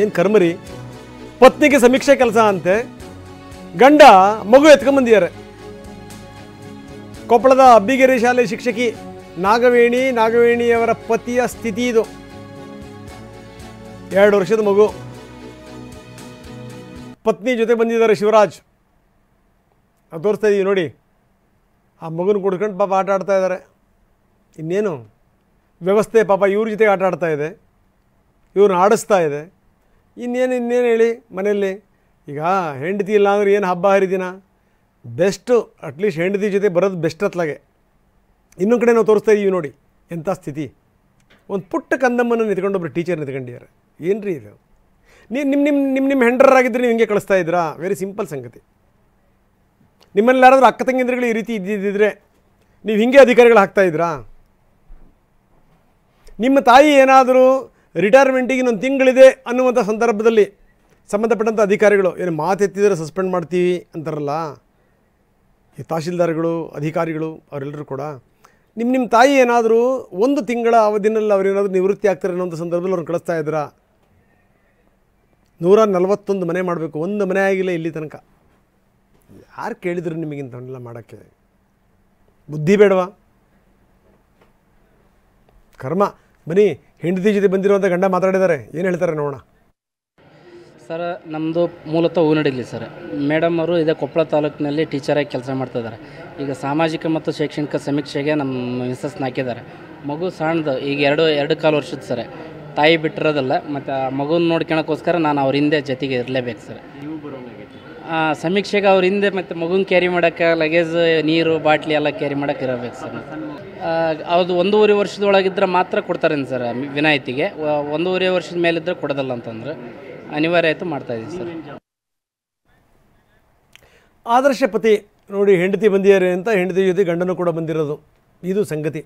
ಏನು ಕರ್ಮರಿ, ಪತ್ನಿಗೆ ಸಮೀಕ್ಷೆ ಕೆಲಸ ಅಂತೆ, ಗಂಡ ಮಗು ಎತ್ಕೊಂಬಂದಿದ್ದಾರೆ. ಕೊಪ್ಪಳದ ಅಬ್ಬಿಗೆರೆ ಶಾಲೆ ಶಿಕ್ಷಕಿ ನಾಗವೇಣಿಯವರ ಪತಿಯ ಸ್ಥಿತಿ ಇದು. 2 ವರ್ಷದ ಮಗು, ಪತ್ನಿ ಜೊತೆ ಬಂದಿದ್ದಾರೆ ಶಿವರಾಜ್. ಅದು ತೋರಿಸ್ತಾ ಇದ್ದೀವಿ ನೋಡಿ. ಆ ಮಗುನ ಕುಡ್ಕೊಂಡು ಪಾಪ ಆಟ ಆಡ್ತಾ ಇದ್ದಾರೆ. ಇನ್ನೇನು ವ್ಯವಸ್ಥೆ ಪಾಪ ಇವ್ರ ಜೊತೆಗೆ ಆಟ ಆಡ್ತಾ ಇದೆ, ಇವ್ರನ್ನ ಆಡಿಸ್ತಾ ಇದೆ. ಇನ್ನೇನು ಹೇಳಿ ಮನೆಯಲ್ಲಿ. ಈಗ ಹೆಂಡತಿ ಇಲ್ಲ ಅಂದ್ರೆ ಏನು ಹಬ್ಬ ಹರಿದಿನ, ಬೆಸ್ಟು ಅಟ್ಲೀಸ್ಟ್ ಹೆಂಡತಿ ಜೊತೆ ಬರೋದು ಬೆಸ್ಟ್ ಅತ್ಲಾಗೆ. ಇನ್ನೊಂದು ಕಡೆ ನಾವು ತೋರಿಸ್ತಾ ಇದ್ದೀವಿ ನೋಡಿ ಎಂಥ ಸ್ಥಿತಿ. ಒಂದು ಪುಟ್ಟ ಕಂದಮ್ಮನ್ನು ನಿಂತ್ಕೊಂಡೊಬ್ಬರು ಟೀಚರ್ ನಿಂತ್ಕೊಂಡಿದ್ದಾರೆ. ಏನು ರೀ ಇದು? ನಿಮ್ಮ ಹೆಂಡ್ರಾಗಿದ್ದರೆ ನೀವು ಹಿಂಗೆ ಕಳಿಸ್ತಾ ಇದ್ರಾ? ವೆರಿ ಸಿಂಪಲ್ ಸಂಗತಿ. ನಿಮ್ಮಲ್ಲಿ ಯಾರಾದರೂ ಅಕ್ಕ ತಂಗಿಂದ್ರುಗಳು ಈ ರೀತಿ ಇದ್ದಿದ್ದರೆ ನೀವು ಹಿಂಗೆ ಅಧಿಕಾರಿಗಳು ಹಾಕ್ತಾಯಿದ್ರಾ? ನಿಮ್ಮ ತಾಯಿ ಏನಾದರೂ ರಿಟೈರ್ಮೆಂಟಿಗೆ ಇನ್ನೊಂದು ತಿಂಗಳಿದೆ ಅನ್ನುವಂಥ ಸಂದರ್ಭದಲ್ಲಿ ಸಂಬಂಧಪಟ್ಟಂಥ ಅಧಿಕಾರಿಗಳು ಏನು ಮಾತೆತ್ತಿದರೆ ಸಸ್ಪೆಂಡ್ ಮಾಡ್ತೀವಿ ಅಂತಾರಲ್ಲ, ಈ ತಹಶೀಲ್ದಾರ್ಗಳು, ಅಧಿಕಾರಿಗಳು ಅವರೆಲ್ಲರೂ ಕೂಡ ನಿಮ್ಮ ತಾಯಿ ಏನಾದರೂ 1 ತಿಂಗಳ ಅವಧಿನಲ್ಲಿ ಅವರೇನಾದರೂ ನಿವೃತ್ತಿ ಆಗ್ತಾರೆ ಅನ್ನೋಂಥ ಸಂದರ್ಭದಲ್ಲಿ ಅವ್ರನ್ನ ಕಳಿಸ್ತಾ ಇದ್ರಾ? 141 ಮನೆ ಮಾಡಬೇಕು, 1 ಮನೆ ಆಗಿಲ್ಲ ಇಲ್ಲಿ ತನಕ. ಯಾರು ಕೇಳಿದ್ರು ನಿಮಗಿಂತವನ್ನೆಲ್ಲ ಮಾಡೋಕ್ಕೆ? ಬುದ್ಧಿ ಬೇಡವಾ? ಕರ್ಮ. ಬನ್ನಿ, ಹೆಂಡತಿ ಜೊತೆ ಬಂದಿರುವಂಥ ಗಂಡ ಮಾತಾಡಿದ್ದಾರೆ, ಏನು ಹೇಳ್ತಾರೆ ನೋಡೋಣ. ಸರ್, ನಮ್ಮದು ಮೂಲತಃ ಹೂನಡಗಲಿ ಸರ್. ಮೇಡಮ್ ಅವರು ಇದೇ ಕೊಪ್ಪಳ ತಾಲೂಕಿನಲ್ಲಿ ಟೀಚರಾಗಿ ಕೆಲಸ ಮಾಡ್ತಿದ್ದಾರೆ. ಈಗ ಸಾಮಾಜಿಕ ಮತ್ತು ಶೈಕ್ಷಣಿಕ ಸಮೀಕ್ಷೆಗೆ ನಮ್ಮ ಮಿಸಸ್ನ ಹಾಕಿದ್ದಾರೆ. ಮಗು ಸಣ್ಣದು, ಈಗ 2.25 ವರ್ಷದ ಸರ್. ತಾಯಿ ಬಿಟ್ಟಿರೋದಲ್ಲ, ಮತ್ತು ಆ ಮಗುನ ನೋಡ್ಕೊಳಕ್ಕೋಸ್ಕರ ನಾನು ಅವ್ರ ಹಿಂದೆ ಜೊತೆಗೆ ಇರಲೇಬೇಕು ಸರ್. ಸಮೀಕ್ಷೆಗೆ ಅವ್ರ ಹಿಂದೆ ಮತ್ತು ಮಗುನ ಕ್ಯಾರಿ ಮಾಡೋಕ್ಕೆ ಲಗೇಜ್, ನೀರು ಬಾಟ್ಲಿ ಎಲ್ಲ ಕ್ಯಾರಿ ಮಾಡೋಕ್ಕೆ ಇರಬೇಕು ಸರ್. ಅದು 1.5 ವರ್ಷದೊಳಗಿದ್ರೆ ಮಾತ್ರ ಕೊಡ್ತಾರೆ ಸರ್ ವಿನಾಯಿತಿಗೆ. 1.5 ವರ್ಷದ ಮೇಲಿದ್ದರೆ ಕೊಡೋದಲ್ಲ ಅಂತಂದ್ರೆ ಅನಿವಾರ್ಯ ಆಯಿತು ಮಾಡ್ತಾಯಿದ್ದೀವಿ ಸರ್. ಆದರ್ಶ ಪತಿ ನೋಡಿ, ಹೆಂಡತಿ ಬಂದಿದ್ದಾರೆ ಅಂತ ಹೆಂಡತಿ ಜೊತೆ ಗಂಡನೂ ಕೂಡ ಬಂದಿರೋದು, ಇದು ಸಂಗತಿ.